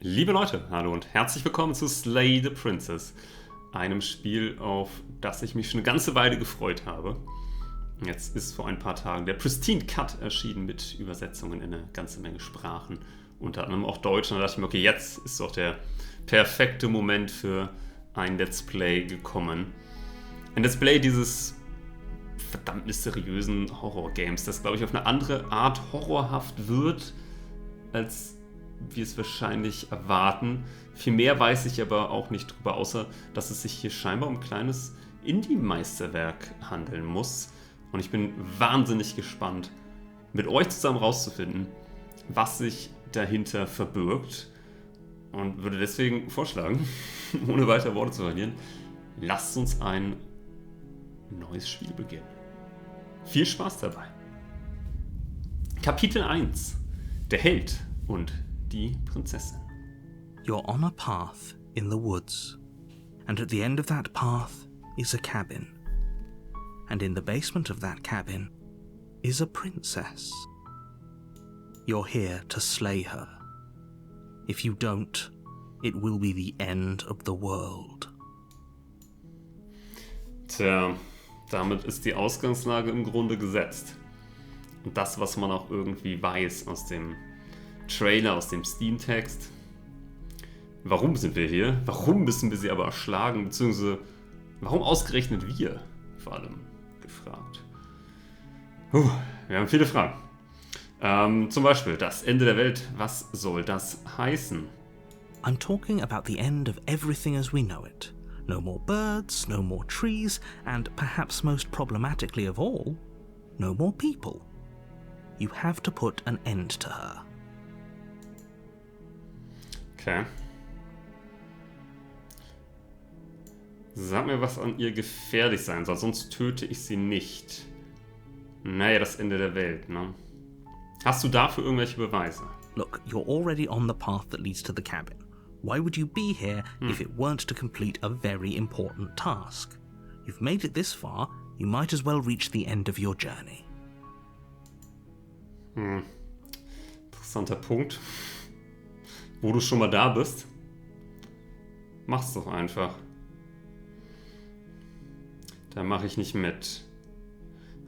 Liebe Leute, hallo und herzlich willkommen zu Slay the Princess, einem Spiel, auf das ich mich schon eine ganze Weile gefreut habe. Jetzt ist vor ein paar Tagen der Pristine Cut erschienen mit Übersetzungen in eine ganze Menge Sprachen, unter anderem auch Deutsch. Und da dachte ich mir, okay, jetzt ist doch der perfekte Moment für ein Let's Play gekommen. Ein Let's Play dieses verdammt mysteriösen Horror-Games, das, glaube ich, auf eine andere Art horrorhaft wird, als wir es wahrscheinlich erwarten. Viel mehr weiß ich aber auch nicht drüber, außer dass es sich hier scheinbar um ein kleines Indie-Meisterwerk handeln muss. Und ich bin wahnsinnig gespannt, mit euch zusammen rauszufinden, was sich dahinter verbirgt. Und würde deswegen vorschlagen, ohne weitere Worte zu verlieren, lasst uns ein neues Spiel beginnen. Viel Spaß dabei. Kapitel 1. Der Held und die Prinzessin. You're on a path in the woods, and at the end of that path is a cabin. And in the basement of that cabin is a princess. You're here to slay her. If you don't, it will be the end of the world. Tja, damit ist die Ausgangslage im Grunde gesetzt. Und das, was man auch irgendwie weiß aus dem Trailer, aus dem Steam-Text. Warum sind wir hier? Warum müssen wir sie aber erschlagen? Beziehungsweise, warum ausgerechnet wir? Vor allem gefragt. Wir haben viele Fragen. Zum Beispiel, das Ende der Welt. Was soll das heißen? I'm talking about the end of everything as we know it. No more birds, no more trees, and perhaps most problematically of all, no more people. You have to put an end to her. Okay. Sag mir, was an ihr gefährlich sein soll, sonst töte ich sie nicht. Naja, das Ende der Welt, ne? Hast du dafür irgendwelche Beweise? Look, you're already on the path that leads to the cabin. Why would you be here if it weren't to complete a very important task? You've made it this far, you might as well reach the end of your journey. Interessanter Punkt. Wo du schon mal da bist, mach's doch einfach. Da mache ich nicht mit.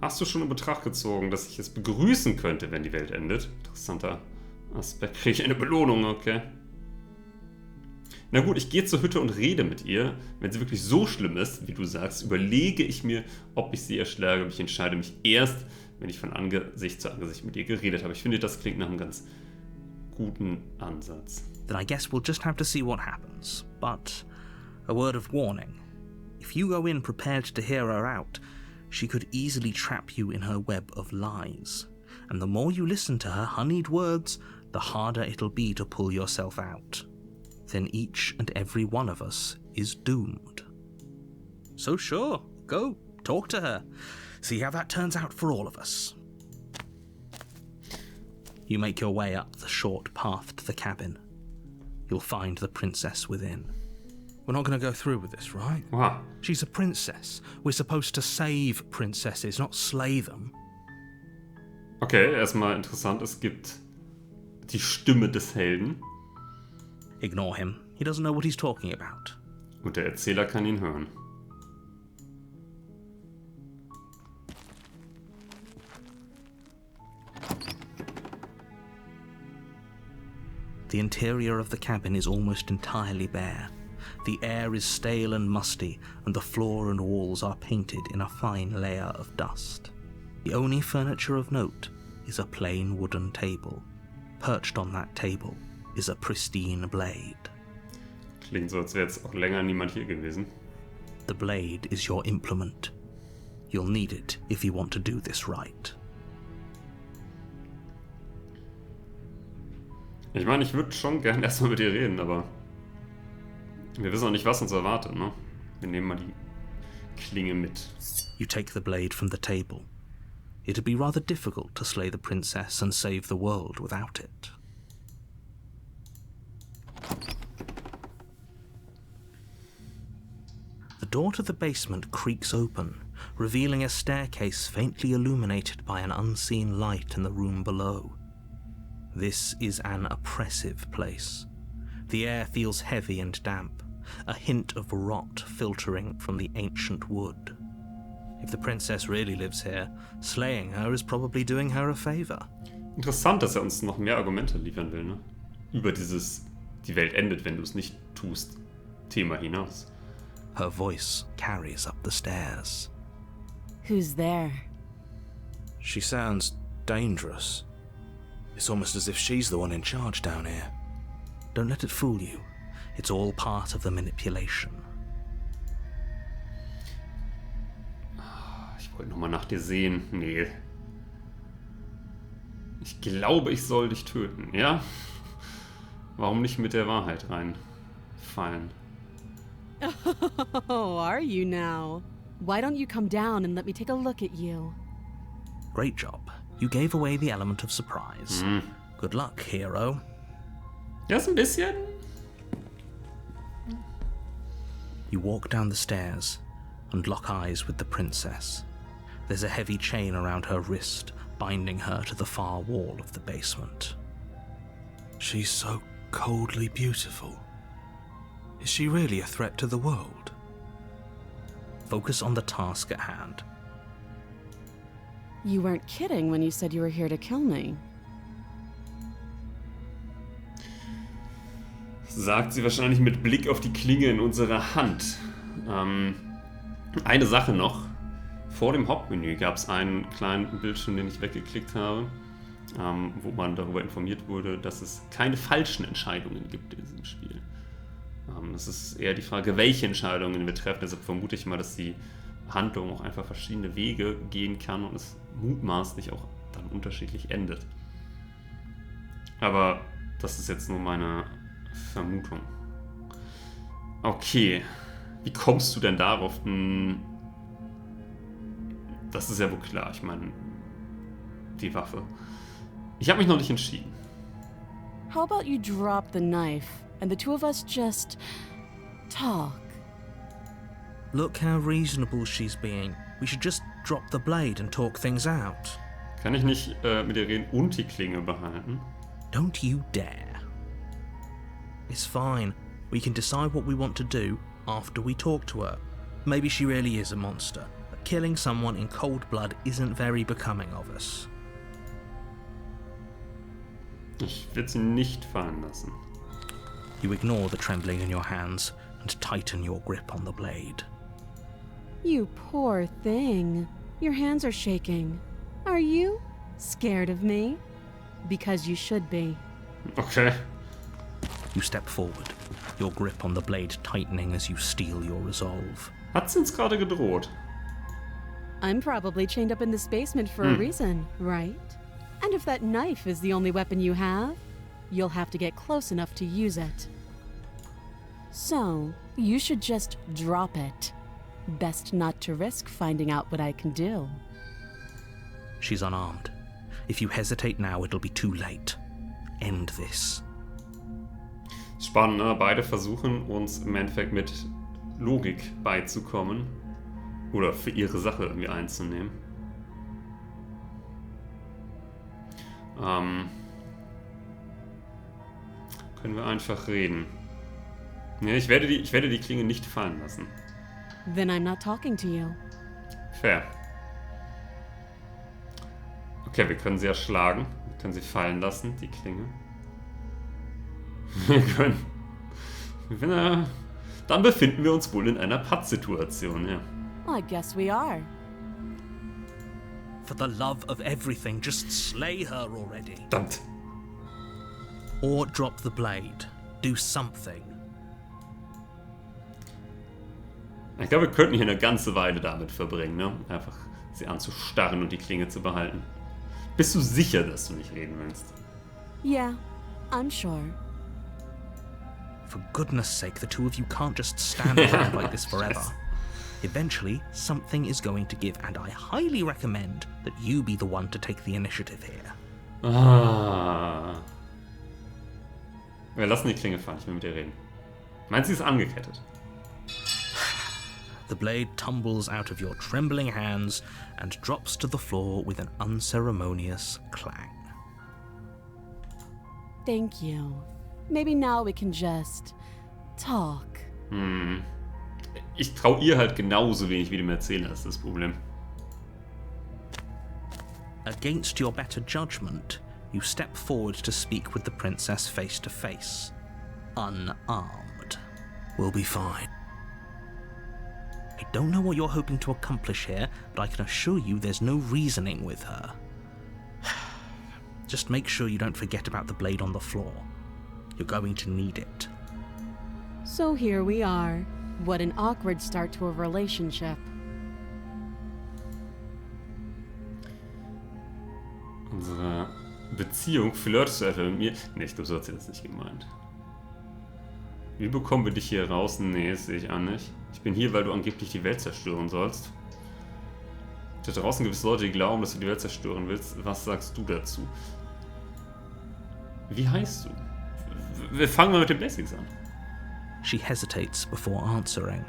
Hast du schon in Betracht gezogen, dass ich es begrüßen könnte, wenn die Welt endet? Interessanter Aspekt. Kriege ich eine Belohnung, okay. Na gut, ich gehe zur Hütte und rede mit ihr. Wenn sie wirklich so schlimm ist, wie du sagst, überlege ich mir, ob ich sie erschlage. Aber ich entscheide mich erst, wenn ich von Angesicht zu Angesicht mit ihr geredet habe. Ich finde, das klingt nach einem ganz guten Ansatz. Then I guess we'll just have to see what happens. But a word of warning. If you go in prepared to hear her out, she could easily trap you in her web of lies. And the more you listen to her honeyed words, the harder it'll be to pull yourself out. Then each and every one of us is doomed. So sure, go, talk to her. See how that turns out for all of us. You make your way up the short path to the cabin. You'll find the princess within. We're not going to go through with this, right? Wow. She's a princess. We're supposed to save princesses, not slay them. Okay, erstmal interessant, es gibt die Stimme des Helden. Ignore him. He doesn't know what he's talking about. Und der Erzähler kann ihn hören. The interior of the cabin is almost entirely bare. The air is stale and musty, and the floor and walls are painted in a fine layer of dust. The only furniture of note is a plain wooden table. Perched on that table is a pristine blade. Klingt so, als wäre jetzt auch länger niemand hier gewesen. The blade is your implement. You'll need it if you want to do this right. Ich meine, ich würde schon gern erstmal mit ihr reden, aber wir wissen auch nicht, was uns erwartet, ne? Wir nehmen mal die Klinge mit. You take the blade from the table. It'd be rather difficult to slay the princess and save the world without it. The door to the basement creaks open, revealing a staircase faintly illuminated by an unseen light in the room below. This is an oppressive place. The air feels heavy and damp, a hint of rot filtering from the ancient wood. If the princess really lives here, slaying her is probably doing her a favor. Interessant, dass uns noch mehr Argumente liefern will, ne? Über dieses, die Welt endet, wenn du es nicht tust, Thema hinaus. Her voice carries up the stairs. Who's there? She sounds dangerous. It's almost as if she's the one in charge down here. Don't let it fool you. It's all part of the manipulation. Ich wollte nochmal nach dir sehen. Nee. Ich glaube, ich soll dich töten, ja? Warum nicht mit der Wahrheit reinfallen? Oh, are you now? Why don't you come down and let me take a look at you? Great job. You gave away the element of surprise. Good luck, hero. Ja, ist ein bisschen. You walk down the stairs and lock eyes with the princess. There's a heavy chain around her wrist, binding her to the far wall of the basement. She's so coldly beautiful. Is she really a threat to the world? Focus on the task at hand. You weren't kidding when you said you were here to kill me. Sagt sie wahrscheinlich mit Blick auf die Klinge in unserer Hand. Eine Sache noch. Vor dem Hauptmenü gab es einen kleinen Bildschirm, den ich weggeklickt habe, wo man darüber informiert wurde, dass es keine falschen Entscheidungen gibt in diesem Spiel. Es ist eher die Frage, welche Entscheidungen wir treffen. Deshalb vermute ich mal, dass die Handlung auch einfach verschiedene Wege gehen kann und es mutmaßlich auch dann unterschiedlich endet. Aber das ist jetzt nur meine Vermutung. Okay, wie kommst du denn darauf? Das ist ja wohl klar, ich meine, die Waffe. Ich habe mich noch nicht entschieden. How about you drop the knife and the two of us just talk? Look how reasonable she's being. We should just drop the blade and talk things out. Kann ich nicht mit ihr reden und die Klinge behalten? Don't you dare. It's fine. We can decide what we want to do after we talk to her. Maybe she really is a monster, but killing someone in cold blood isn't very becoming of us. Ich werde sie nicht fallen lassen. You ignore the trembling in your hands and tighten your grip on the blade. You poor thing. Your hands are shaking. Are you scared of me? Because you should be. Okay. You step forward, your grip on the blade tightening as you steel your resolve. Hat sie uns gerade gedroht? I'm probably chained up in this basement for a reason, right? And if that knife is the only weapon you have, you'll have to get close enough to use it. So, you should just drop it. Best not to risk finding out what I can do. She's unarmed. If you hesitate now, it'll be too late. End this. Spannend, ne? Beide versuchen uns im Endeffekt mit Logik beizukommen. Oder für ihre Sache irgendwie einzunehmen. Können wir einfach reden. Ja, ich werde die Klinge nicht fallen lassen. Then I'm not talking to you. Fair. Okay, wir können sie erschlagen. Wir können sie fallen lassen, die Klinge. Wir können... Dann befinden wir uns wohl in einer Pattsituation, ja. I guess we are. For the love of everything, just slay her already. Verdammt. Or drop the blade. Do something. Ich glaube, wir könnten hier eine ganze Weile damit verbringen, ne? Einfach sie anzustarren und die Klinge zu behalten. Bist du sicher, dass du nicht reden willst? Yeah, I'm sure. For goodness sake, the two of you can't just stand around like this forever. Eventually, something is going to give, and I highly recommend that you be the one to take the initiative here. Ah. Wir lassen die Klinge fallen, ich will mit ihr reden. Meinst du, sie ist angekettet? The blade tumbles out of your trembling hands and drops to the floor with an unceremonious clang. Thank you. Maybe now we can just talk. Ich traue ihr halt genauso wenig wie dem Erzähler, ist das Problem. Against your better judgment, you step forward to speak with the princess face to face, unarmed. We'll be fine. I don't know what you're hoping to accomplish here, but I can assure you there's no reasoning with her. Just make sure you don't forget about the blade on the floor. You're going to need it. So here we are. What an awkward start to a relationship. Unsere Beziehung flirtest du etwa mit mir? Nee, ich glaube, so hat sie das nicht gemeint. Wie bekommen wir dich hier raus? Nee, das sehe ich an nicht. Ich bin hier, weil du angeblich die Welt zerstören sollst. Da draußen gibt es Leute, die glauben, dass du die Welt zerstören willst. Was sagst du dazu? Wie heißt du? Wir fangen mal mit den Basics an. She hesitates before answering.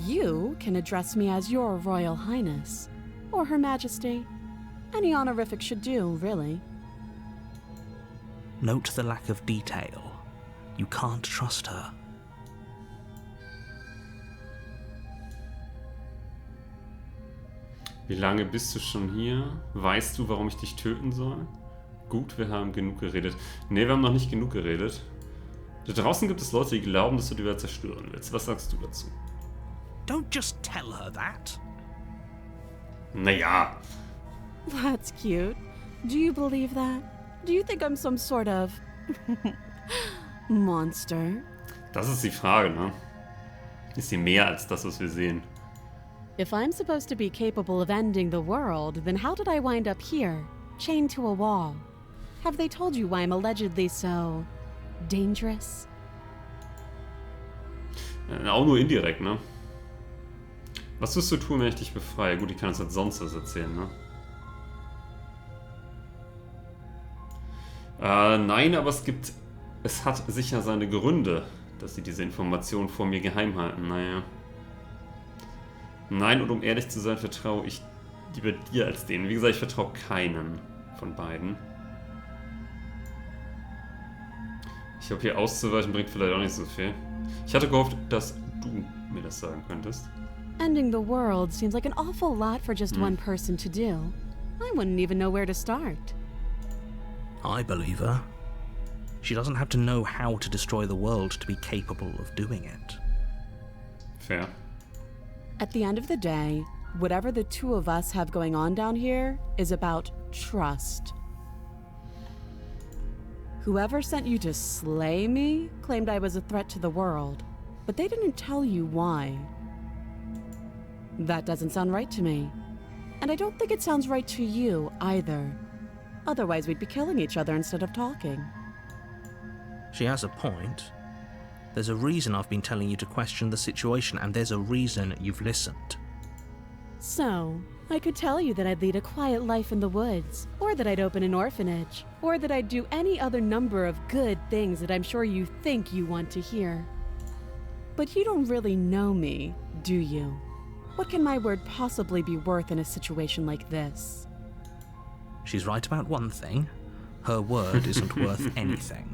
You can address me as Your Royal Highness, or Her Majesty. Any honorific should do, really. Note the lack of detail. You can't trust her. Wie lange bist du schon hier? Weißt du, warum ich dich töten soll? Gut, wir haben genug geredet. Ne, wir haben noch nicht genug geredet. Da draußen gibt es Leute, die glauben, dass du die Welt zerstören willst. Was sagst du dazu? Don't just tell her that. Naja. That's cute. Do you believe that? Do you think I'm some sort of monster? Das ist die Frage, ne? Ist sie mehr als das, was wir sehen? If I'm supposed to be capable of ending the world, then how did I wind up here, chained to a wall? Have they told you why I'm allegedly so dangerous? Auch nur indirekt, ne? Was wirst du tun, wenn ich dich befreie? Gut, ich kann uns jetzt sonst was erzählen, ne? Nein, aber es hat sicher seine Gründe, dass sie diese Informationen vor mir geheim halten. Naja. Nein, und um ehrlich zu sein, vertraue ich lieber dir als denen. Wie gesagt, ich vertraue keinen von beiden. Ich glaube, hier auszuweichen bringt vielleicht auch nicht so viel. Ich hatte gehofft, dass du mir das sagen könntest. Ending the world seems like an awful lot for just one person to do. I wouldn't even know where to start. I believe her. She doesn't have to know how to destroy the world to be capable of doing it. Fair. At the end of the day, whatever the two of us have going on down here is about trust. Whoever sent you to slay me claimed I was a threat to the world, but they didn't tell you why. That doesn't sound right to me. And I don't think it sounds right to you either. Otherwise, we'd be killing each other instead of talking. She has a point. There's a reason I've been telling you to question the situation, and there's a reason you've listened. So, I could tell you that I'd lead a quiet life in the woods, or that I'd open an orphanage, or that I'd do any other number of good things that I'm sure you think you want to hear. But you don't really know me, do you? What can my word possibly be worth in a situation like this? She's right about one thing. Her word isn't worth anything.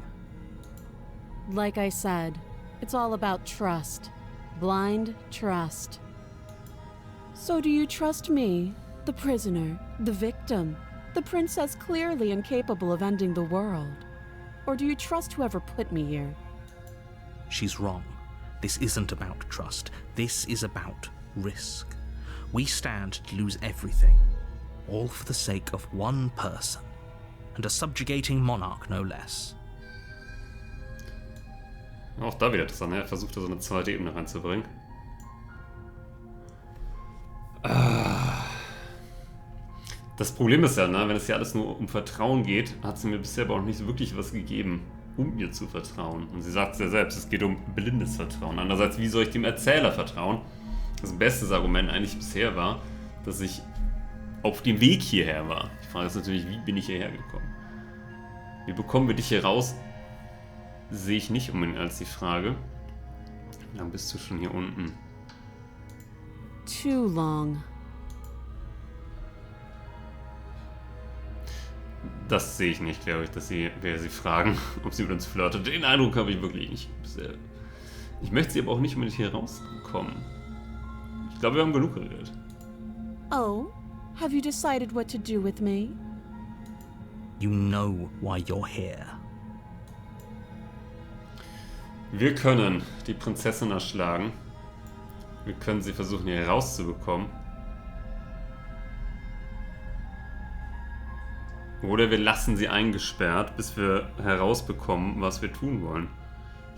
Like I said, it's all about trust. Blind trust. So do you trust me, the prisoner, the victim, the princess clearly incapable of ending the world? Or do you trust whoever put me here? She's wrong. This isn't about trust. This is about risk. We stand to lose everything, all for the sake of one person, and a subjugating monarch no less. Auch da wieder interessant, er versucht da so eine zweite Ebene reinzubringen. Das Problem ist ja, ne, wenn es ja alles nur um Vertrauen geht, hat sie mir bisher aber auch nicht so wirklich was gegeben, um ihr zu vertrauen. Und sie sagt es ja selbst, es geht um blindes Vertrauen. Andererseits, wie soll ich dem Erzähler vertrauen? Das beste Argument eigentlich bisher war, dass ich auf dem Weg hierher war. Die Frage ist natürlich, wie bin ich hierher gekommen? Wie bekommen wir dich hier raus? Sehe ich nicht unbedingt als die Frage. Wie lange bist du schon hier unten? Too long. Das sehe ich nicht, glaube ich, dass wir sie fragen, ob sie mit uns flirtet. Den Eindruck habe ich wirklich nicht. Ich möchte sie aber auch nicht unbedingt hier rauskommen. Ich glaube, wir haben genug geredet. Oh, have you decided what to do with me? You know why you're here. Wir können die Prinzessin erschlagen. Wir können sie versuchen, hier rauszubekommen. Oder wir lassen sie eingesperrt, bis wir herausbekommen, was wir tun wollen.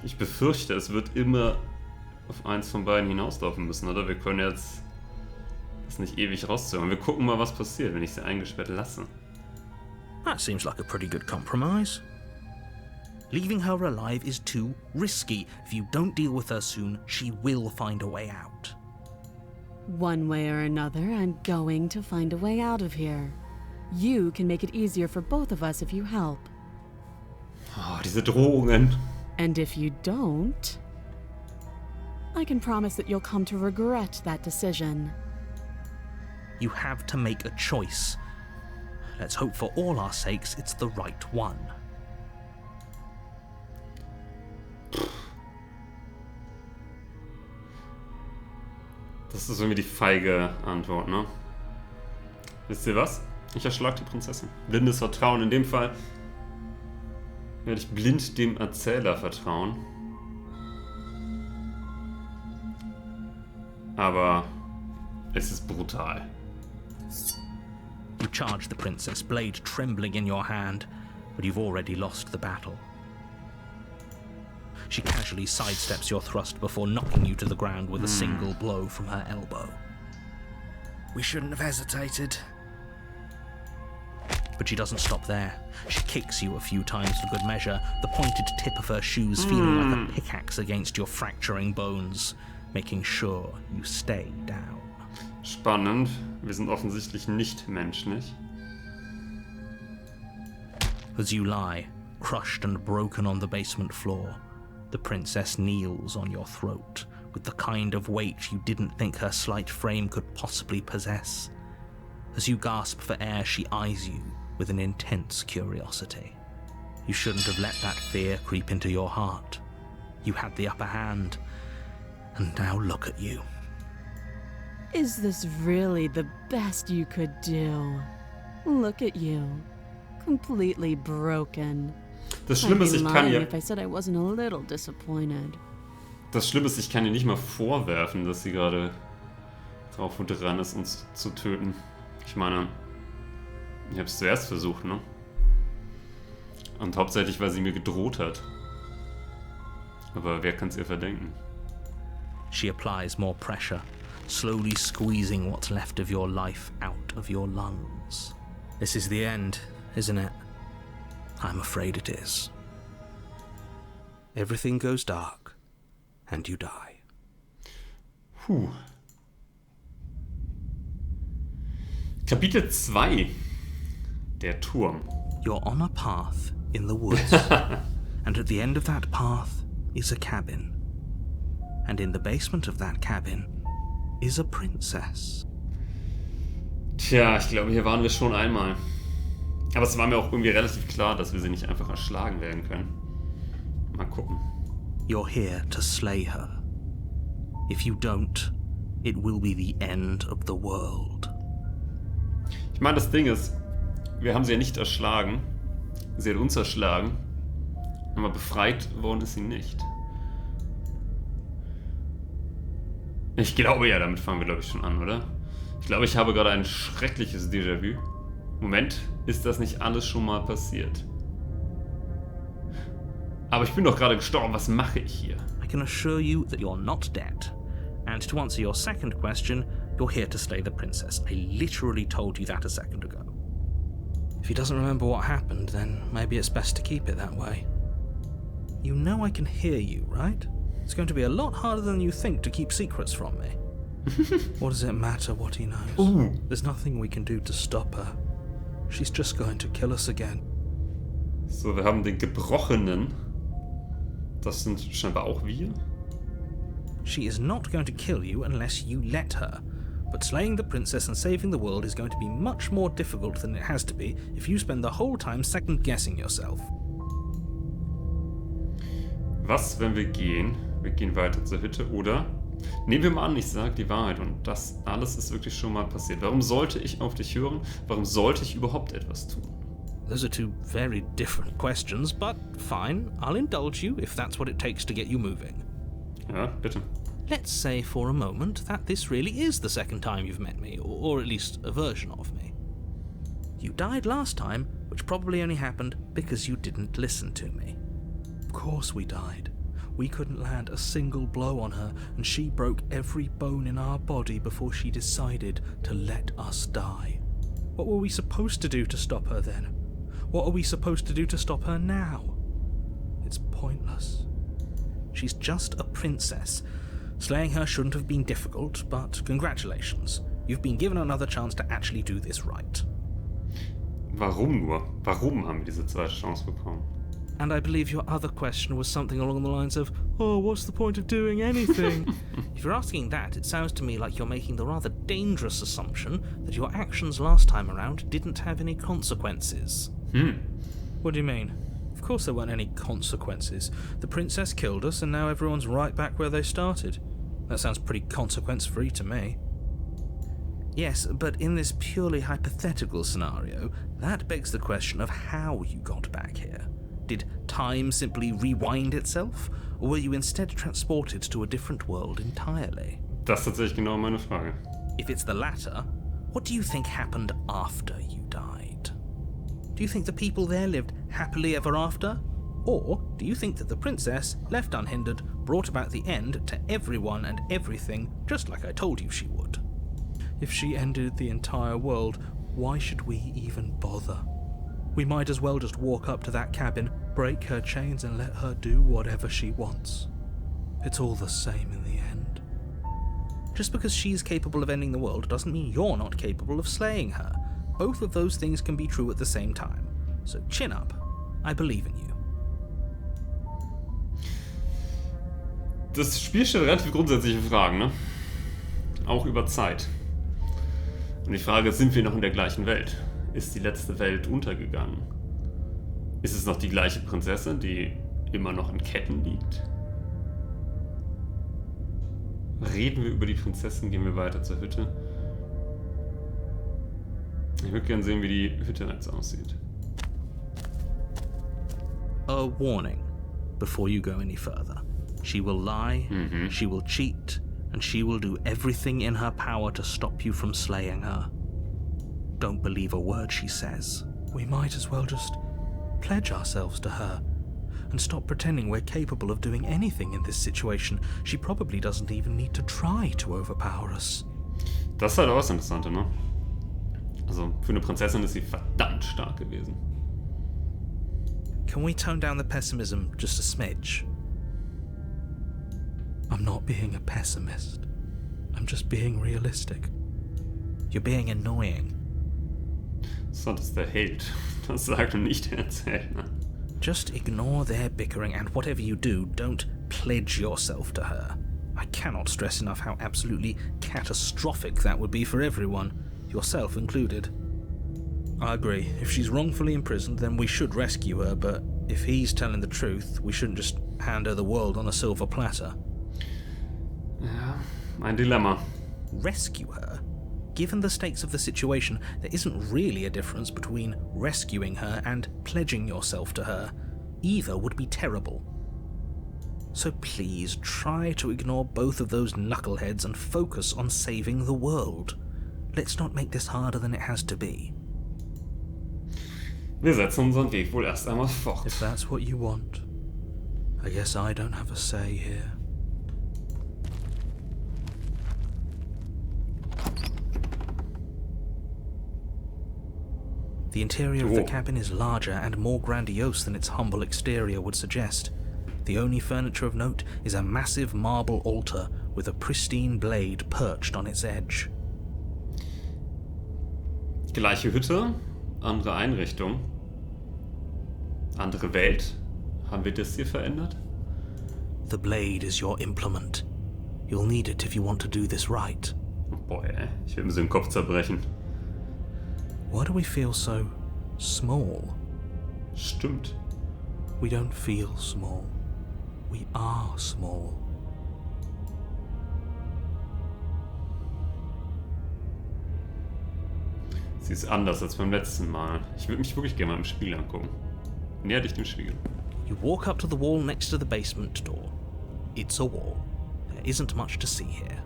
Ich befürchte, es wird immer auf eins von beiden hinauslaufen müssen, oder? Wir können jetzt das nicht ewig rauszögern. Wir gucken mal, was passiert, wenn ich sie eingesperrt lasse. That seems like a pretty good compromise. Leaving her alive is too risky. If you don't deal with her soon, she will find a way out. One way or another, I'm going to find a way out of here. You can make it easier for both of us if you help. Oh, diese Drohungen. And if you don't, I can promise that you'll come to regret that decision. You have to make a choice. Let's hope for all our sakes it's the right one. Das ist irgendwie die feige Antwort, ne? Wisst ihr was? Ich erschlag die Prinzessin. Blindes Vertrauen. In dem Fall werde ich blind dem Erzähler vertrauen. Aber es ist brutal. You charge the princess, blade trembling in your hand, but you've already lost the battle. She casually sidesteps your thrust before knocking you to the ground with a single blow from her elbow. We shouldn't have hesitated. But she doesn't stop there. She kicks you a few times for good measure, the pointed tip of her shoes feeling like a pickaxe against your fracturing bones, making sure you stay down. Spannend. Wir sind offensichtlich nicht menschlich. As you lie, crushed and broken on the basement floor, the princess kneels on your throat with the kind of weight you didn't think her slight frame could possibly possess. As you gasp for air, she eyes you with an intense curiosity. You shouldn't have let that fear creep into your heart. You had the upper hand, and now look at you. Is this really the best you could do? Look at you. Completely broken. Das Schlimme ist, ich kann ihr... If I said I wasn't a little disappointed. Das Schlimme ist, ich kann ihr nicht mal vorwerfen, dass sie gerade drauf und dran ist, uns zu töten. Ich meine, ich habe es zuerst versucht, ne? Und hauptsächlich, weil sie mir gedroht hat. Aber wer kann es ihr verdenken? She applies more pressure, slowly squeezing what's left of your life out of your lungs. This is the end, isn't it? I'm afraid it is. Everything goes dark, and you die. Puh. Kapitel 2. Der Turm. You're on a path in the woods, and at the end of that path is a cabin. And in the basement of that cabin is a princess. Tja, ich glaube, hier waren wir schon einmal. Aber es war mir auch irgendwie relativ klar, dass wir sie nicht einfach erschlagen werden können. Mal gucken. You're here to slay her. If you don't, it will be the end of the world. Ich meine, das Ding ist, wir haben sie ja nicht erschlagen. Sie hat uns erschlagen. Aber befreit worden ist sie nicht. Ich glaube ja, damit fangen wir, glaube ich, schon an, oder? Ich glaube, ich habe gerade ein schreckliches Déjà-vu. Moment, ist das nicht alles schon mal passiert? Aber ich bin doch gerade gestorben, was mache ich hier? I can assure you that you're not dead. And to answer your second question, you're here to slay the princess. I literally told you that a second ago. If he doesn't remember what happened, then maybe it's best to keep it that way. You know I can hear you, right? It's going to be a lot harder than you think to keep secrets from me. What does it matter what he knows? Ooh. There's nothing we can do to stop her. She's just going to kill us again. So, wir haben den Gebrochenen. Das sind scheinbar auch wir. She is not going to kill you unless you let her. but slaying the princess and saving the world is going to be much more difficult than it has to be if you spend the whole time second-guessing yourself. Was, wenn wir gehen? Wir gehen weiter zur Hütte, oder? Nehmen wir mal an, ich sage die Wahrheit und das alles ist wirklich schon mal passiert. Warum sollte ich auf dich hören? Warum sollte ich überhaupt etwas tun? Those are two very different questions, but fine, I'll indulge you if that's what it takes to get you moving. Ja, bitte. Let's say for a moment that this really is the second time you've met me, or at least a version of me. You died last time, which probably only happened because you didn't listen to me. Of course we died. We couldn't land a single blow on her, and she broke every bone in our body before she decided to let us die. What were we supposed to do to stop her then? What are we supposed to do to stop her now? It's pointless. She's just a princess. Slaying her shouldn't have been difficult, but congratulations. You've been given another chance to actually do this right. Warum nur? Warum haben wir diese zweite Chance bekommen? And I believe your other question was something along the lines of, oh, what's the point of doing anything? If you're asking that, it sounds to me like you're making the rather dangerous assumption that your actions last time around didn't have any consequences. What do you mean? Of course there weren't any consequences. The princess killed us and now everyone's right back where they started. That sounds pretty consequence-free to me. Yes, but in this purely hypothetical scenario, that begs the question of how you got back here. Did time simply rewind itself, or were you instead transported to a different world entirely? Das ist tatsächlich genau meine Frage. If it's the latter, what do you think happened after you died? Do you think the people there lived happily ever after? Or do you think that the princess, left unhindered, brought about the end to everyone and everything, just like I told you she would? If she ended the entire world, why should we even bother? We might as well just walk up to that cabin, break her chains and let her do whatever she wants. It's all the same in the end. Just because she's capable of ending the world doesn't mean you're not capable of slaying her. Both of those things can be true at the same time. So chin up. I believe in you. Das Spiel stellt relativ grundsätzliche Fragen, ne? Auch über Zeit. Und die Frage ist, sind wir noch in der gleichen Welt? Ist die letzte Welt untergegangen? Ist es noch die gleiche Prinzessin, die immer noch in Ketten liegt? Reden wir über die Prinzessin, gehen wir weiter zur Hütte. Ich würde gerne sehen, wie die Hütte jetzt aussieht. A warning before you go any further. She will lie, she will cheat, and she will do everything in her power to stop you from slaying her. Don't believe a word she says. We might as well just pledge ourselves to her and stop pretending we're capable of doing anything in this situation. She probably doesn't even need to try to overpower us. Das ist halt auch das Interessante, ne? Also, für eine Prinzessin ist sie verdammt stark gewesen. Can we tone down the pessimism just a smidge? I'm not being a pessimist. I'm just being realistic. You're being annoying. So, das ist der Held. Das sagt und nicht der Erzähler. Just ignore their bickering and whatever you do, don't pledge yourself to her. I cannot stress enough how absolutely catastrophic that would be for everyone, yourself included. I agree. If she's wrongfully imprisoned, then we should rescue her, but if he's telling the truth, we shouldn't just hand her the world on a silver platter. Ja, ein Dilemma. Rescue her? Given the stakes of the situation, there isn't really a difference between rescuing her and pledging yourself to her. Either would be terrible. So please try to ignore both of those knuckleheads and focus on saving the world. Let's not make this harder than it has to be. Wir setzen unseren Weg wohl erst einmal fort. If that's what you want, I guess I don't have a say here. The interior of the cabin is larger and more grandiose than its humble exterior would suggest. The only furniture of note is a massive marble altar with a pristine blade perched on its edge. Gleiche Hütte, andere Einrichtung, andere Welt. Haben wir das hier verändert? The blade is your implement. You'll need it if you want to do this right. Boah, ey. Ich will mir so den Kopf zerbrechen. Why do we feel so small? Stimmt. We don't feel small. We are small. Sie ist anders als beim letzten Mal. Ich würde mich wirklich gerne mal im Spiegel angucken. Näher dich dem Spiegel. You walk up to the wall next to the basement door. It's a wall. There isn't much to see here.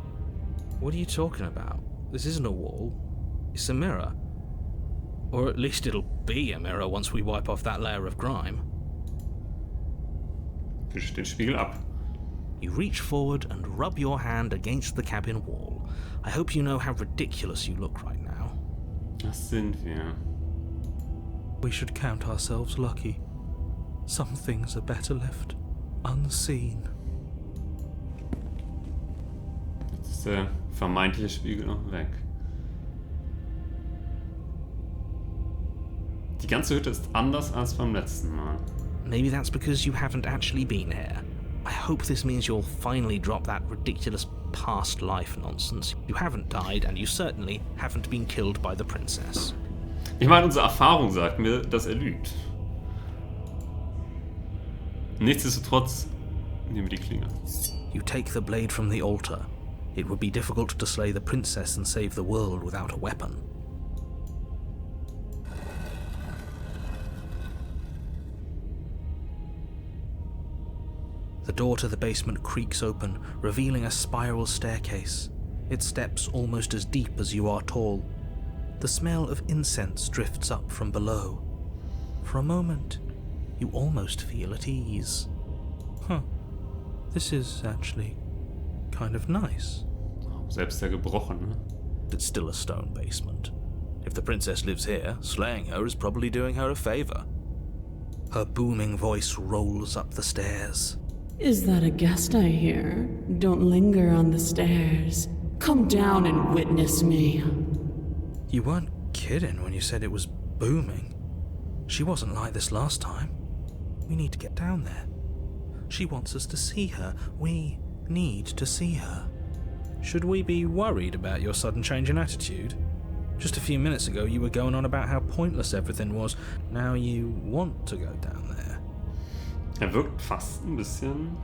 What are you talking about? This isn't a wall. It's a mirror. Or at least it'll be a mirror once we wipe off that layer of grime. Wisch den Spiegel ab. You reach forward and rub your hand against the cabin wall. I hope you know how ridiculous you look right now. Das sind wir. We should count ourselves lucky. Some things are better left unseen. Jetzt ist der vermeintliche Spiegel noch weg. Die ganze Hütte ist anders als beim letzten Mal. Maybe that's because you haven't actually been here. I hope this means you'll finally drop that ridiculous past life nonsense. You haven't died and you certainly haven't been killed by the princess. Ich meine, unsere Erfahrung sagt mir, dass er lügt. Nichtsdestotrotz nehmen wir die Klinge. You take the blade from the altar. It would be difficult to slay the princess and save the world without a weapon. The door to the basement creaks open, revealing a spiral staircase. Its steps almost as deep as you are tall. The smell of incense drifts up from below. For a moment, you almost feel at ease. This is actually kind of nice. Selbst der Gebrochene. It's still a stone basement. If the princess lives here, slaying her is probably doing her a favor. Her booming voice rolls up the stairs. Is that a guest I hear? Don't linger on the stairs. Come down and witness me. You weren't kidding when you said it was booming. She wasn't like this last time. We need to get down there. She wants us to see her. We need to see her. Should we be worried about your sudden change in attitude? Just a few minutes ago you were going on about how pointless everything was. Now you want to go down there. Er wirkt fast ein bisschen,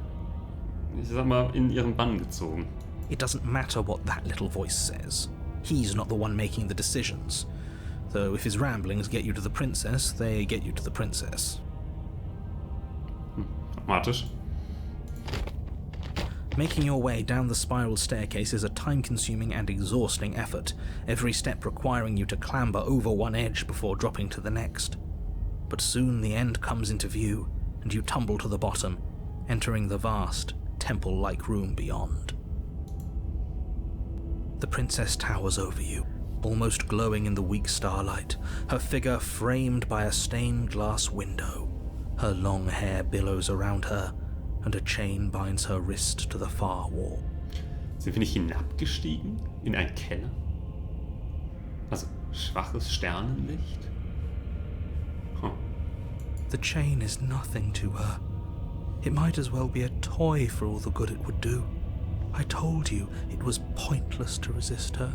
ich sag mal, in ihren Bann gezogen. It doesn't matter what that little voice says. He's not the one making the decisions. Though if his ramblings get you to the princess, they get you to the princess. Pragmatisch. Making your way down the spiral staircase is a time-consuming and exhausting effort, every step requiring you to clamber over one edge before dropping to the next. But soon the end comes into view, and you tumble to the bottom, entering the vast, temple-like room beyond. The princess towers over you, almost glowing in the weak starlight, her figure framed by a stained glass window. Her long hair billows around her, and a chain binds her wrist to the far wall. Sind wir nicht hinabgestiegen? In einen Keller? Also schwaches Sternenlicht? The chain is nothing to her. It might as well be a toy for all the good it would do. I told you it was pointless to resist her.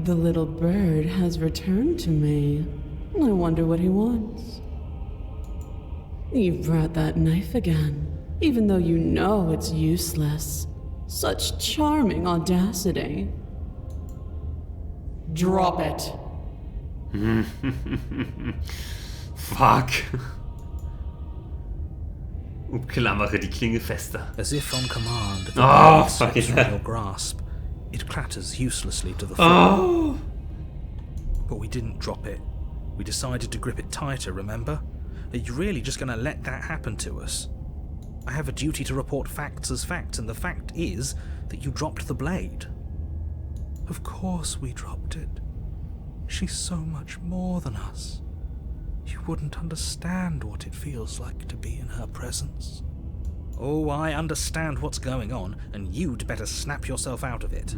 The little bird has returned to me. I wonder what he wants. You've brought that knife again, even though you know it's useless. Such charming audacity. Drop it. Fuck. Umklammere die Klinge fester. As if on command, the Oh, blade slips fuck from yeah. your grasp. It clatters uselessly to the floor. Oh. But we didn't drop it. We decided to grip it tighter, remember? Are you really just going to let that happen to us? I have a duty to report facts as facts, and the fact is that you dropped the blade. Of course we dropped it. She's so much more than us. You wouldn't understand what it feels like to be in her presence. Oh, I understand what's going on, and you'd better snap yourself out of it.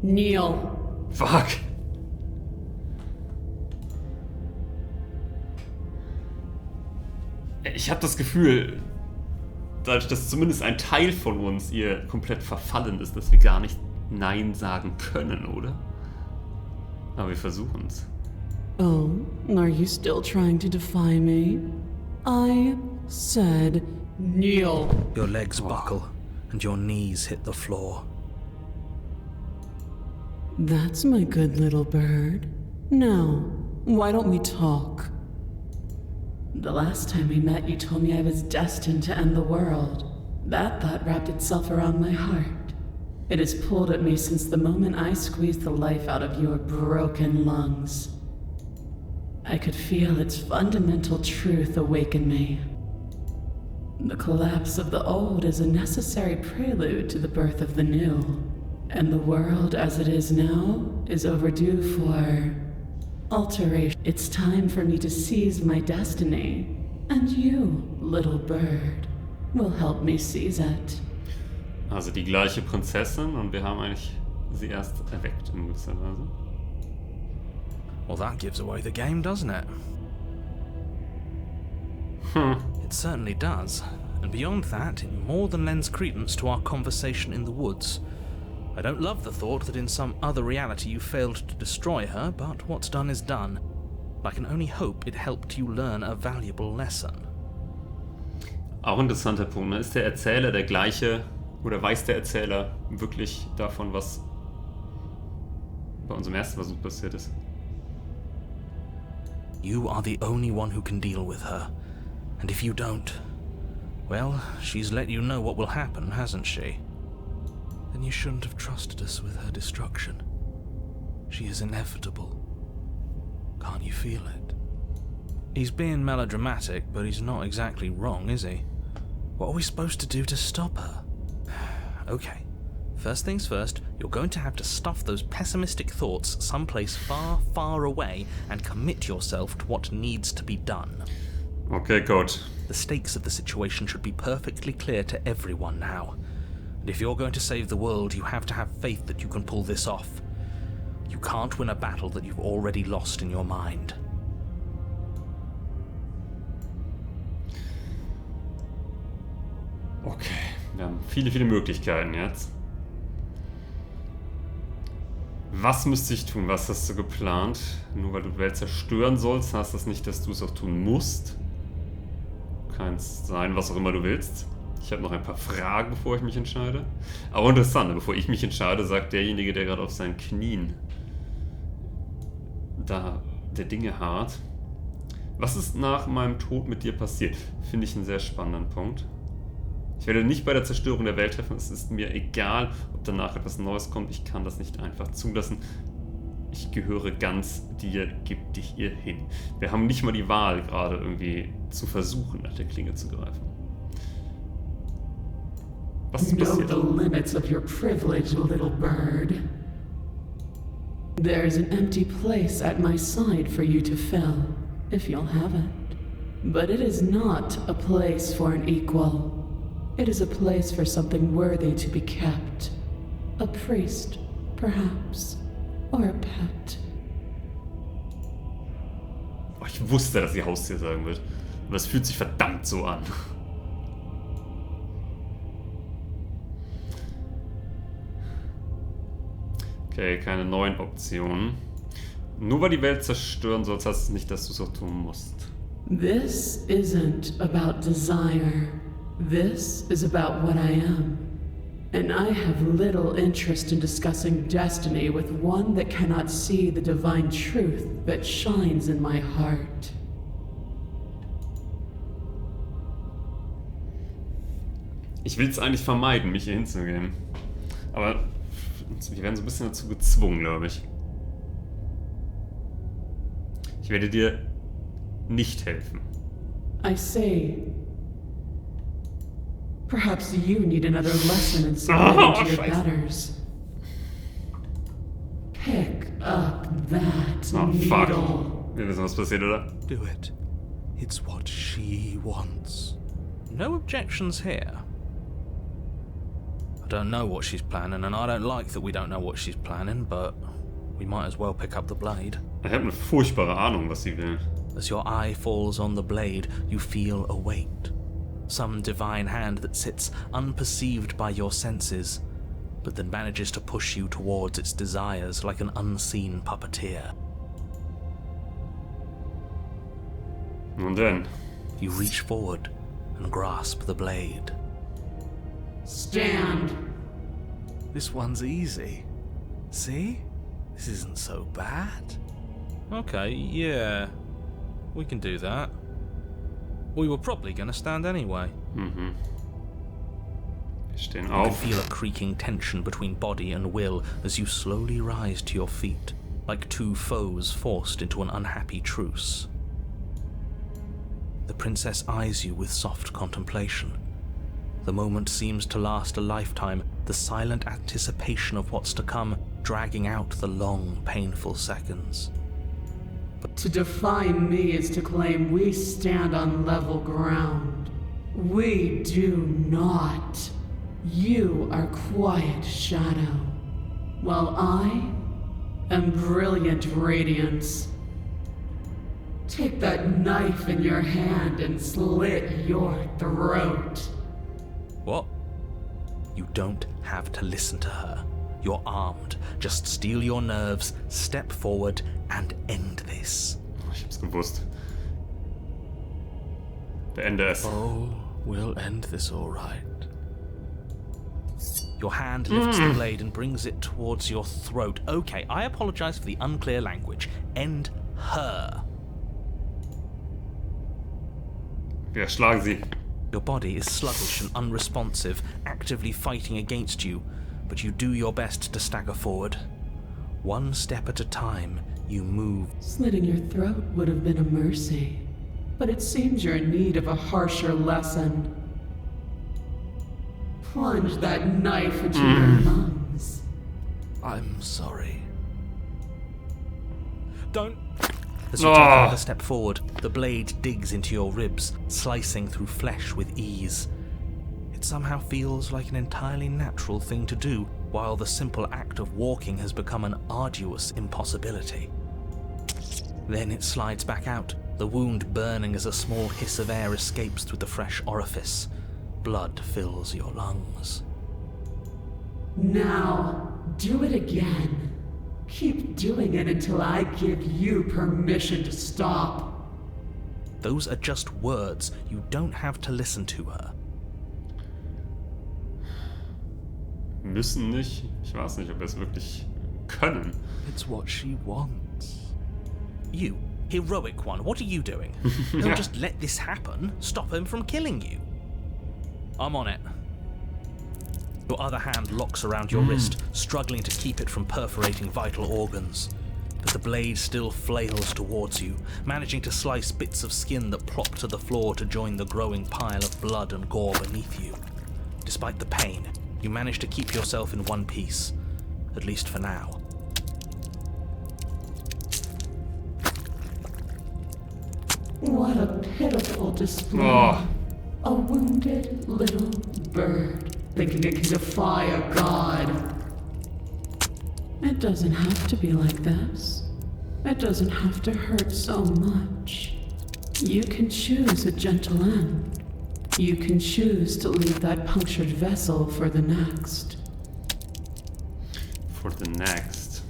Kneel. Fuck. Ich habe das Gefühl, dadurch, dass zumindest ein Teil von uns ihr komplett verfallen ist, dass wir gar nicht Nein sagen können, oder? Aber wir versuchen es. Oh, are you still trying to defy me? I said kneel. Your legs buckle and your knees hit the floor. That's my good little bird. Now, why don't we talk? The last time we met, you told me I was destined to end the world. That thought wrapped itself around my heart. It has pulled at me since the moment I squeezed the life out of your broken lungs. I could feel its fundamental truth awaken me. The collapse of the old is a necessary prelude to the birth of the new. And the world as it is now is overdue for alteration. It's time for me to seize my destiny. And you, little bird, will help me seize it. Also die gleiche Prinzessin und wir haben eigentlich sie erst erweckt in gewisser Weise. Well, that gives away the game, doesn't it? It certainly does. And beyond that, it more than lends credence to our conversation in the woods. I don't love the thought that in some other reality you failed to destroy her, but what's done is done. I can only hope it helped you learn a valuable lesson. Auch ein interessanter Punkt, ne? Ist der Erzähler der gleiche, oder weiß der Erzähler wirklich davon, was bei unserem ersten Versuch passiert ist? You are the only one who can deal with her. And if you don't, well, she's let you know what will happen, hasn't she? Then you shouldn't have trusted us with her destruction. She is inevitable. Can't you feel it? He's being melodramatic, but he's not exactly wrong, is he? What are we supposed to do to stop her? Okay, first things first, you're going to have to stuff those pessimistic thoughts someplace far, far away and commit yourself to what needs to be done. Okay, gut. The stakes of the situation should be perfectly clear to everyone now. And if you're going to save the world, you have to have faith that you can pull this off. You can't win a battle that you've already lost in your mind. Okay, wir haben viele, viele Möglichkeiten jetzt. Was müsste ich tun? Was hast du geplant? Nur weil du die Welt zerstören sollst, heißt das nicht, dass du es auch tun musst. Du kannst sein, was auch immer du willst. Ich habe noch ein paar Fragen, bevor ich mich entscheide. Aber interessant, bevor ich mich entscheide, sagt derjenige, der gerade auf seinen Knien da der Dinge harrt. Was ist nach meinem Tod mit dir passiert? Finde ich einen sehr spannenden Punkt. Ich werde nicht bei der Zerstörung der Welt helfen. Es ist mir egal, ob danach etwas Neues kommt. Ich kann das nicht einfach zulassen. Ich gehöre ganz dir, gib dich ihr hin. Wir haben nicht mal die Wahl, gerade irgendwie zu versuchen, nach der Klinge zu greifen. Was ist passiert? Know the limits of your privilege, little bird. There's an empty place at my side for you to fill, if you'll have it. But it is not a place for an equal. It is a place for something worthy to be kept. A priest, perhaps, or a pet. Oh, ich wusste, dass sie Haustier sagen wird. Aber es fühlt sich verdammt so an. Okay, keine neuen Optionen. Nur weil die Welt zerstören sollst, heißt es nicht, dass du es auch tun musst. This isn't about desire. This is about what I am. And I have little interest in discussing destiny with one that cannot see the divine truth that shines in my heart. Ich will es eigentlich vermeiden, mich hier hinzugehen. Aber wir werden so ein bisschen dazu gezwungen, glaube ich. Ich werde dir nicht helfen. I say, perhaps you need another lesson in submitting to your betters. Pick up that Oh, fuck. needle. Wir wissen, was passiert, oder? Do it. It's what she wants. No objections here. I don't know what she's planning, and I don't like that we don't know what she's planning, but we might as well pick up the blade. Ich habe eine furchtbare Ahnung, was sie will. As your eye falls on the blade, you feel a weight. Some divine hand that sits unperceived by your senses, but that manages to push you towards its desires like an unseen puppeteer. Und dann? You reach forward and grasp the blade. Stand. This one's easy. See? This isn't so bad. Okay, yeah. We can do that. We were probably going to stand anyway. Mhm. Wir stehen You can auf. feel a creaking tension between body and will as you slowly rise to your feet, like two foes forced into an unhappy truce. The princess eyes you with soft contemplation. The moment seems to last a lifetime, the silent anticipation of what's to come dragging out the long, painful seconds. To defy me is to claim we stand on level ground. We do not. You are quiet shadow, while I am brilliant radiance. Take that knife in your hand and slit your throat. What? You don't have to listen to her. You're armed. Just steel your nerves, step forward, and end this. Ich hab's gewusst. Beende es. Oh, we'll end this all right. Your hand lifts the blade and brings it towards your throat. Okay, I apologize for the unclear language. End her. Wir schlagen sie. Your body is sluggish and unresponsive, actively fighting against you, but you do your best to stagger forward. One step at a time, you move. Slitting your throat would have been a mercy, but it seems you're in need of a harsher lesson. Plunge that knife into your lungs. I'm sorry. Don't. As you Oh. take another step forward, the blade digs into your ribs, slicing through flesh with ease. It somehow feels like an entirely natural thing to do, while the simple act of walking has become an arduous impossibility. Then it slides back out, the wound burning as a small hiss of air escapes through the fresh orifice. Blood fills your lungs. Now, do it again. Keep doing it until I give you permission to stop. Those are just words. You don't have to listen to her. Müssen nicht. Ich weiß nicht, ob wir es wirklich können. It's what she wants. You, heroic one, what are you doing? Don't just let this happen. Stop him from killing you. I'm on it. Your other hand locks around your wrist, struggling to keep it from perforating vital organs. But the blade still flails towards you, managing to slice bits of skin that plop to the floor to join the growing pile of blood and gore beneath you. Despite the pain, you manage to keep yourself in one piece, at least for now. What a pitiful display. Oh. A wounded little bird thinking it can defy a god. It doesn't have to be like this. It doesn't have to hurt so much. You can choose a gentle end. You can choose to leave that punctured vessel for the next. For the next.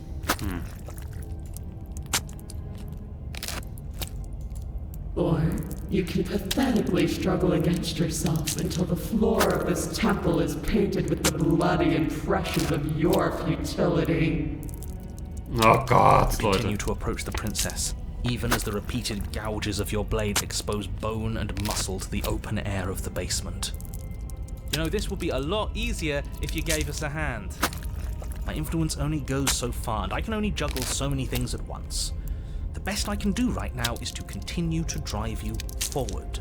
Or you can pathetically struggle against yourself until the floor of this temple is painted with the bloody impressions of your futility. Oh Gott, Continue Leute. to approach the princess, even as the repeated gouges of your blade expose bone and muscle to the open air of the basement. You know, this would be a lot easier if you gave us a hand. My influence only goes so far, and I can only juggle so many things at once. The best I can do right now is to continue to drive you forward.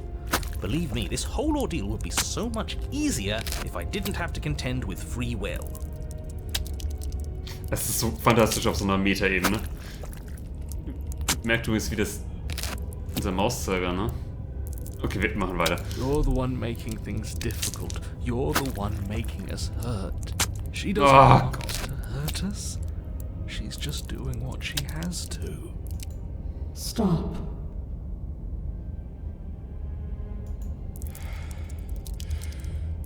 Believe me, this whole ordeal would be so much easier if I didn't have to contend with free will. Das ist so fantastisch auf so einer Meta-Ebene. Merkt übrigens, wie das unser Mauszeiger, ne? Okay, wir machen weiter. You're the one making things difficult. You're the one making us hurt. She doesn't Oh, want to hurt us. She's just doing what she has to. Stop.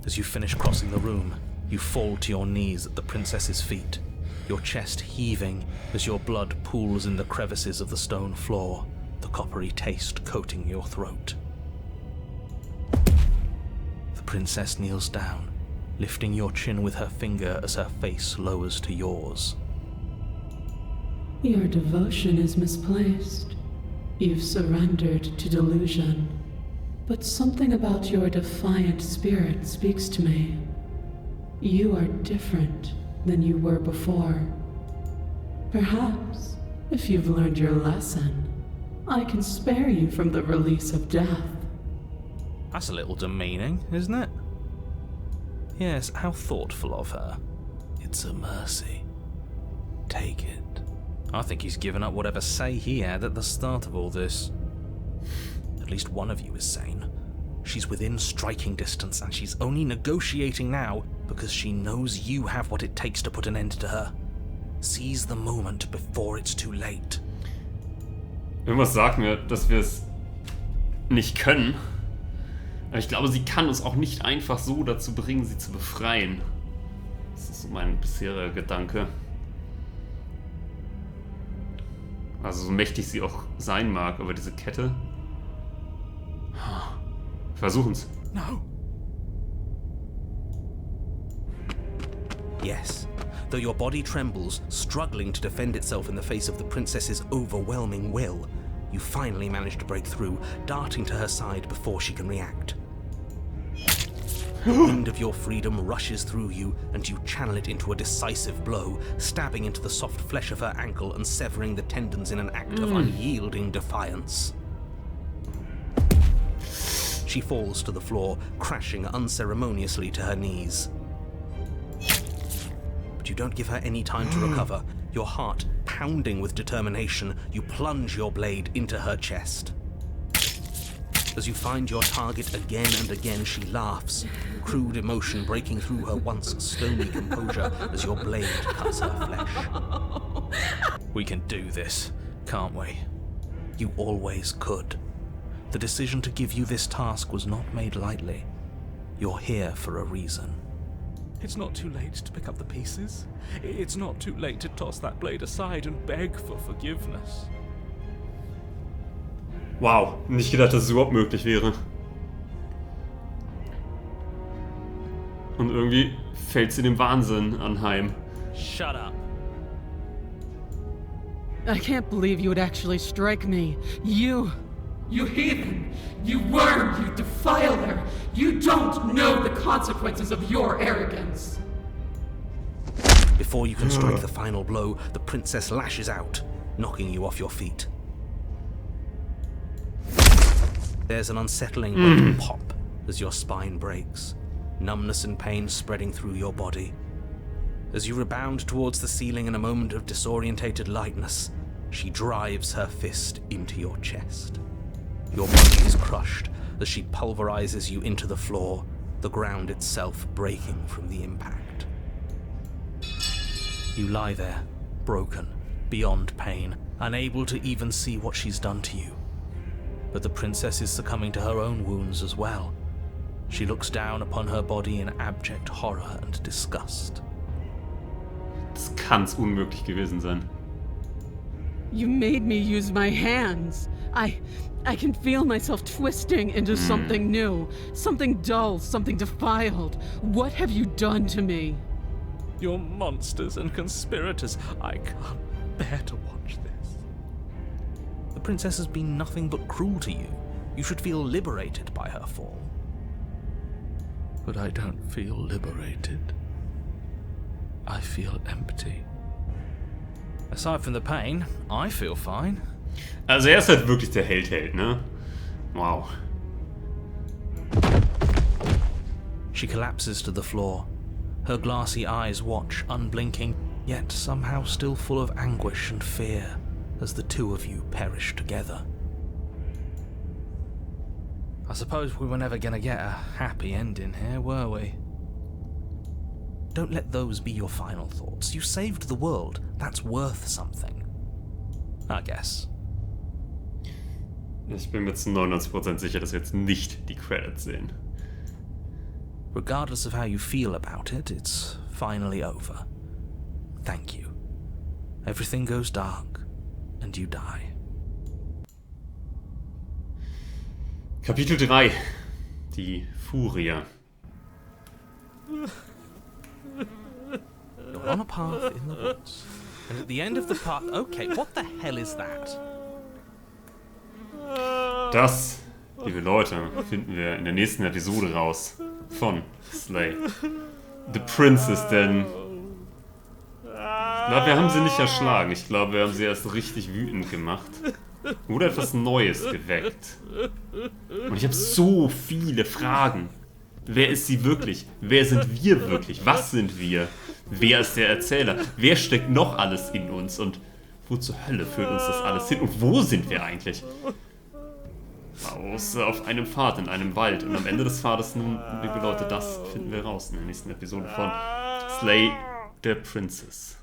As you finish crossing the room, you fall to your knees at the princess's feet, your chest heaving as your blood pools in the crevices of the stone floor, the coppery taste coating your throat. The princess kneels down, lifting your chin with her finger as her face lowers to yours. Your devotion is misplaced. You've surrendered to delusion. But something about your defiant spirit speaks to me. You are different than you were before. Perhaps, if you've learned your lesson, I can spare you from the release of death. That's a little demeaning, isn't it? Yes, how thoughtful of her. It's a mercy. Take it. I think he's given up whatever say he had at the start of all this. At least one of you is sane. She's within striking distance, and she's only negotiating now because she knows you have what it takes to put an end to her. Seize the moment before it's too late. Irgendwas sagt mir, dass wir es nicht können. Aber ich glaube, sie kann uns auch nicht einfach so dazu bringen, sie zu befreien. Das ist so mein bisheriger Gedanke. Also so mächtig sie auch sein mag, aber diese Kette... Versuchen's. No. Yes. Though your body trembles, struggling to defend itself in the face of the princess's overwhelming will, you finally manage to break through, darting to her side before she can react. The wind of your freedom rushes through you, and you channel it into a decisive blow, stabbing into the soft flesh of her ankle and severing the tendons in an act of unyielding defiance. She falls to the floor, crashing unceremoniously to her knees. But you don't give her any time to recover. Your heart pounding with determination, you plunge your blade into her chest. As you find your target again and again, she laughs, crude emotion breaking through her once stony composure as your blade cuts her flesh. We can do this, can't we? You always could. The decision to give you this task was not made lightly. You're here for a reason. It's not too late to pick up the pieces. It's not too late to toss that blade aside and beg for forgiveness. Wow, nicht gedacht, dass es überhaupt möglich wäre. Und irgendwie fällt sie dem Wahnsinn anheim. Shut up. I can't believe you would actually strike me. You heathen! You worm! You defiler! You don't know the consequences of your arrogance! Before you can strike the final blow, the princess lashes out, knocking you off your feet. There's an unsettling pop as your spine breaks, numbness and pain spreading through your body. As you rebound towards the ceiling in a moment of disorientated lightness, she drives her fist into your chest. Your body is crushed as she pulverizes you into the floor, the ground itself breaking from the impact. You lie there, broken, beyond pain, unable to even see what she's done to you. But the princess is succumbing to her own wounds as well. She looks down upon her body in abject horror and disgust. Das kann's unmöglich gewesen sein. You made me use my hands. I can feel myself twisting into something new, something dull, something defiled. What have you done to me? You're monsters and conspirators. I can't bear to watch this. The princess has been nothing but cruel to you. You should feel liberated by her fall. But I don't feel liberated. I feel empty. Aside from the pain, I feel fine. Also er ist halt wirklich der Held, ne? Wow. She collapses to the floor. Her glassy eyes watch, unblinking, yet somehow still full of anguish and fear, as the two of you perish together. I suppose we were never gonna get a happy ending here, were we? Don't let those be your final thoughts. You saved the world. That's worth something. I guess. Ich bin mir zu 99% sicher, dass wir jetzt nicht die Credits sehen. Regardless of how you feel about it, it's finally over. Thank you. Everything goes dark, and you die. Kapitel 3. Die Furie. You're on a path in the woods, and at the end of the path... Okay, what the hell is that? Das, liebe Leute, finden wir in der nächsten Episode raus. Von Slay. The Princess, denn... Ich glaube, wir haben sie nicht erschlagen. Ich glaube, wir haben sie erst richtig wütend gemacht. Oder etwas Neues geweckt. Und ich habe so viele Fragen. Wer ist sie wirklich? Wer sind wir wirklich? Was sind wir? Wer ist der Erzähler? Wer steckt noch alles in uns? Und wo zur Hölle führt uns das alles hin? Und wo sind wir eigentlich? Auf einem Pfad, in einem Wald. Und am Ende des Pfades nun, liebe Leute, das finden wir raus in der nächsten Episode von Slay the Princess.